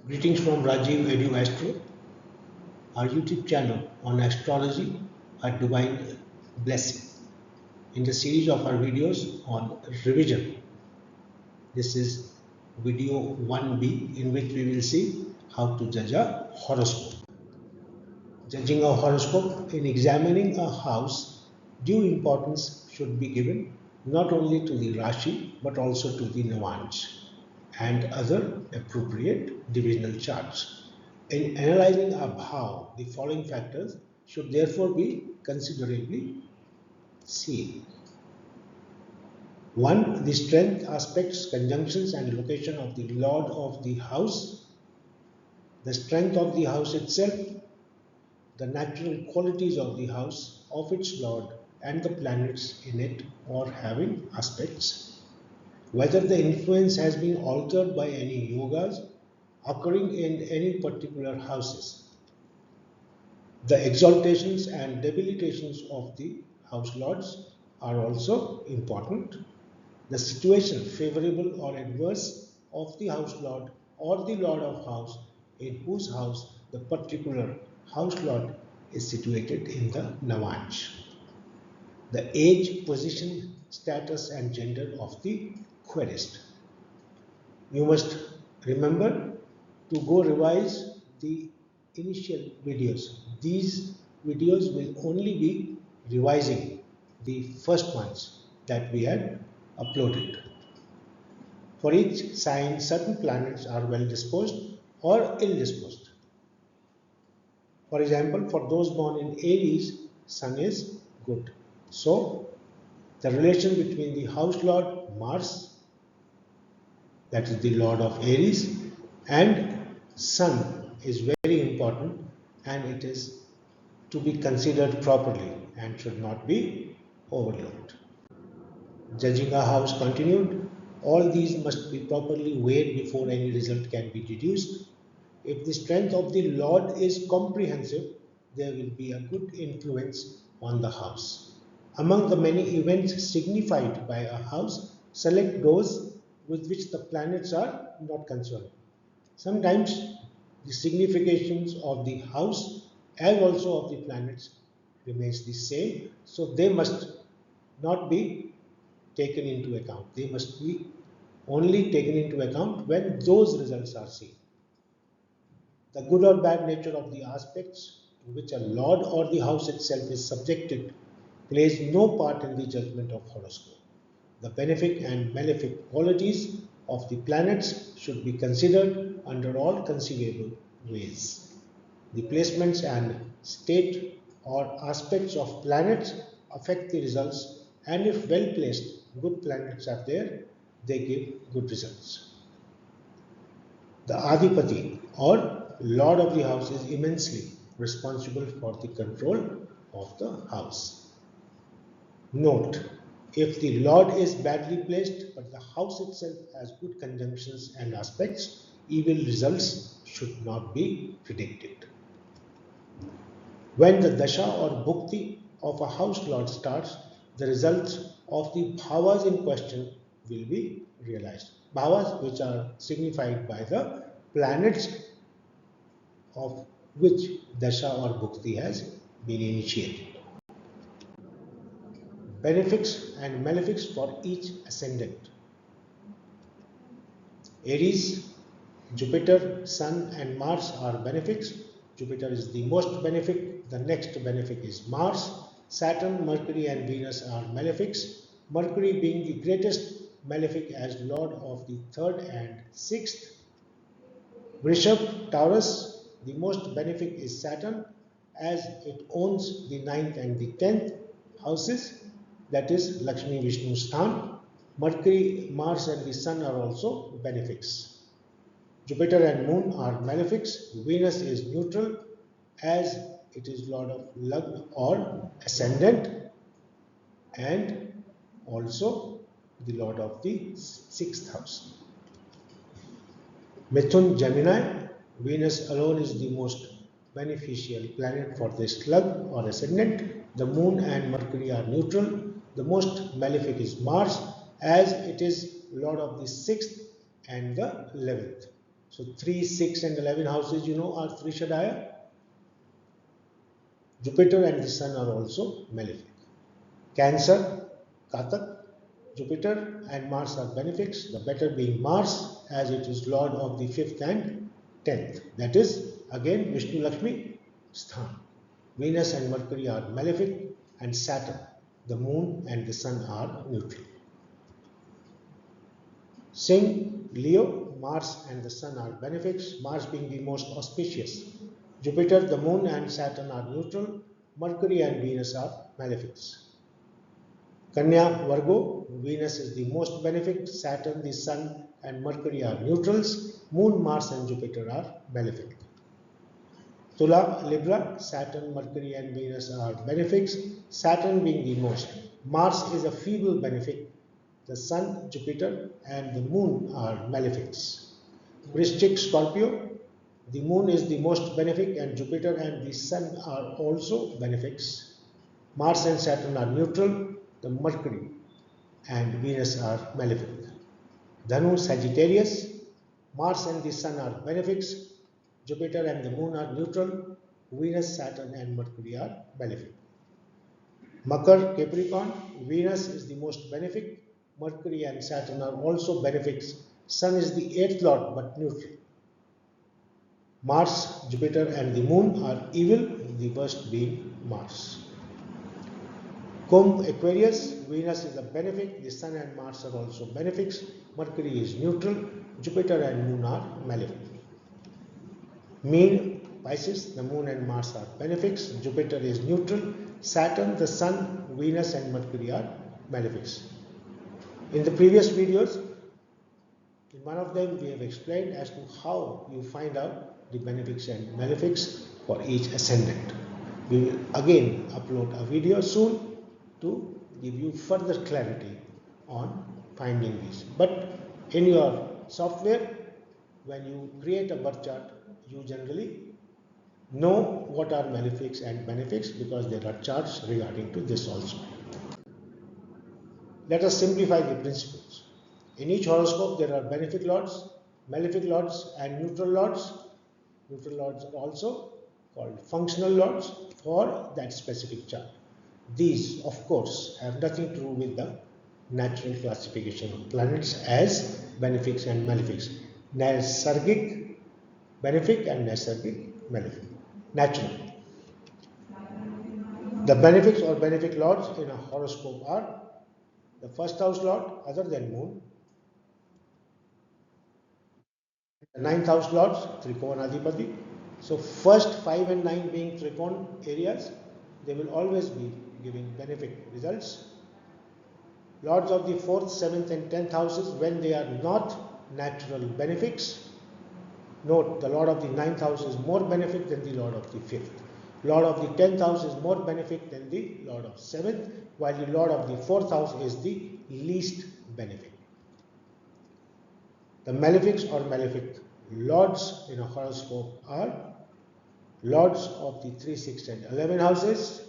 Greetings from Rajiv Edu Astro, our YouTube channel on astrology, a divine blessing. In the series of our videos on revision, this is video 1B, in which we will see how to judge a horoscope. Judging a horoscope, in examining a house, due importance should be given not only to the Rashi but also to the Navansh and other appropriate divisional charts. In analyzing a bhav, the following factors should therefore be considerably seen. 1. The strength, aspects, conjunctions and location of the lord of the house, the strength of the house itself, the natural qualities of the house, of its lord and the planets in it or having aspects, whether the influence has been altered by any yogas occurring in any particular houses. The exaltations and debilitations of the house lords are also important. The situation, favorable or adverse, of the house lord or the lord of house in whose house the particular house lord is situated in the Navansh. The age, position, status and gender of the querist. You must remember to go revise the initial videos. These videos will only be revising the first ones that we had uploaded. For each sign, certain planets are well disposed or ill disposed. For example, for those born in Aries, Sun is good. So, the relation between the house lord Mars, that is the lord of Aries, and Sun is very important, and it is to be considered properly and should not be overlooked. Judging a house continued, all these must be properly weighed before any result can be deduced. If the strength of the lord is comprehensive, there will be a good influence on the house. Among the many events signified by a house, select those with which the planets are not concerned. Sometimes the significations of the house as also of the planets remains the same, so they must not be taken into account. They must be only taken into account when those results are seen. The good or bad nature of the aspects to which a lord or the house itself is subjected plays no part in the judgment of horoscope. The benefic and malefic qualities of the planets should be considered under all conceivable ways. The placements and state or aspects of planets affect the results, and if well placed, good planets are there, they give good results. The Adipati or Lord of the house is immensely responsible for the control of the house. Note, if the Lord is badly placed but the house itself has good conjunctions and aspects, evil results should not be predicted. When the dasha or bhukti of a house lord starts, the results of the bhavas in question will be realized. Bhavas, which are signified by the planets of which dasha or bhukti has been initiated. Benefics and malefics for each ascendant. Aries, Jupiter, Sun and Mars are benefics. Jupiter is the most benefic. The next benefic is Mars. Saturn, Mercury and Venus are malefics. Mercury being the greatest malefic as lord of the 3rd and 6th. Vrishabh, Taurus, the most benefic is Saturn as it owns the 9th and the 10th houses, that is Lakshmi Vishnu Sthan. Mercury, Mars and the Sun are also benefics. Jupiter and Moon are malefics. Venus is neutral as it is lord of Lagna or ascendant and also the lord of the 6th house. Mithun, Gemini, Venus alone is the most beneficial planet for the slug or ascendant. The Moon and Mercury are neutral. The most malefic is Mars as it is lord of the 6th and the 11th. So 3, 6 and 11 houses you know are Trishadaya. Jupiter and the Sun are also malefic. Cancer, Katak, Jupiter and Mars are benefics, the better being Mars as it is Lord of the 5th and 10th. That is again Vishnu Lakshmi Sthan. Venus and Mercury are malefic and Saturn, the Moon and the Sun are neutral. Singh, Leo, Mars and the Sun are benefics, Mars being the most auspicious. Jupiter, the Moon and Saturn are neutral, Mercury and Venus are malefics. Kanya, Virgo, Venus is the most benefic, Saturn, the Sun and Mercury are neutrals, Moon, Mars and Jupiter are malefic. Tula, Libra, Saturn, Mercury and Venus are benefics, Saturn being the most. Mars is a feeble benefic, the Sun, Jupiter and the Moon are malefics. Vrishchik, Scorpio, the Moon is the most benefic and Jupiter and the Sun are also benefics. Mars and Saturn are neutral, the Mercury and Venus are malefic. Dhanu, Sagittarius, Mars and the Sun are benefics, Jupiter and the Moon are neutral, Venus, Saturn and Mercury are malefic. Makar, Capricorn, Venus is the most benefic, Mercury and Saturn are also benefics, Sun is the 8th lord but neutral. Mars, Jupiter and the Moon are evil, the worst being Mars. Kumbh, Aquarius, Venus is a benefic, the Sun and Mars are also benefics, Mercury is neutral, Jupiter and Moon are malefic. Meen, Pisces, the Moon and Mars are benefics, Jupiter is neutral, Saturn, the Sun, Venus and Mercury are malefics. In the previous videos, in one of them we have explained as to how you find out the benefics and malefics for each ascendant. We will again upload a video soon to give you further clarity on finding these. But in your software, when you create a birth chart, you generally know what are malefics and benefics because there are charts regarding to this also. Let us simplify the principles. In each horoscope there are benefic lords, malefic lords and neutral lords. Neutral lords are also called functional lords for that specific chart. These of course have nothing to do with the natural classification of planets as benefics and malefics. Naisargic benefic and Naisargic malefic. Natural. The benefics or benefic lords in a horoscope are the first house lord other than Moon, the 9th house lords, Trikonadipati. So first 5 and 9 being Trikon areas, they will always be giving benefic results. Lords of the 4th, 7th and 10th houses, when they are not natural benefics, note the Lord of the 9th house is more benefic than the Lord of the 5th. Lord of the 10th house is more benefic than the Lord of 7th, while the Lord of the 4th house is the least benefic. The malefics or malefic lords in a horoscope are lords of the 3, 6 and 11 houses,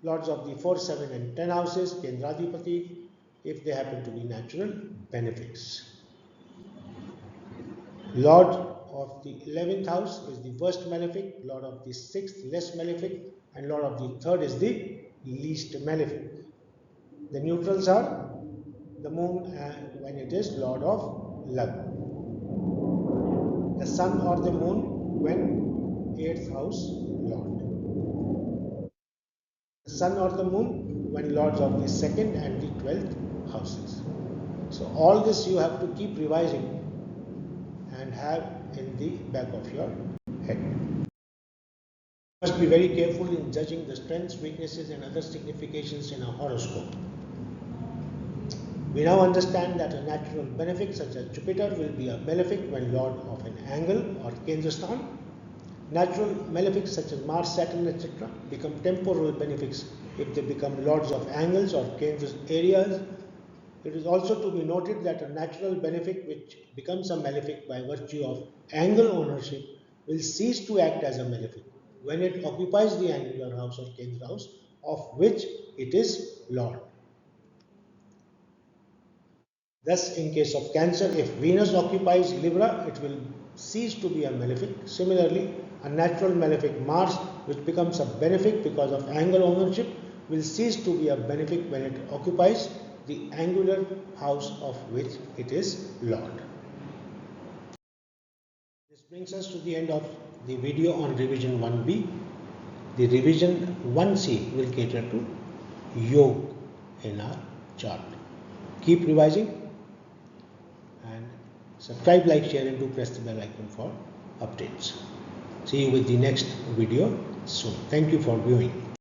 lords of the 4, 7 and 10 houses, Kendradipati, if they happen to be natural benefics. Lord of the 11th house is the worst malefic, Lord of the 6th less malefic, and Lord of the 3rd is the least malefic. The neutrals are the Moon when it is Lord of Love, the Sun or the Moon when 8th house Lord, the Sun or the Moon when Lords of the 2nd and the 12th houses. So all this you have to keep revising and have in the back of your head. You must be very careful in judging the strengths, weaknesses and other significations in a horoscope. We now understand that a natural benefic such as Jupiter will be a malefic when lord of an angle or Kendrasthan. Natural malefics such as Mars, Saturn, etc. become temporal benefics if they become lords of angles or Kendras areas. It is also to be noted that a natural benefic which becomes a malefic by virtue of angle ownership will cease to act as a malefic when it occupies the angular house or Kendra house of which it is lord. Thus, in case of Cancer, if Venus occupies Libra, it will cease to be a malefic. Similarly, a natural malefic Mars, which becomes a benefic because of angular ownership, will cease to be a benefic when it occupies the angular house of which it is Lord. This brings us to the end of the video on revision 1B. The revision 1C will cater to Yoga in our chart. Keep revising and subscribe, like, share and do press the bell icon for updates. See you with the next video soon. Thank you for viewing.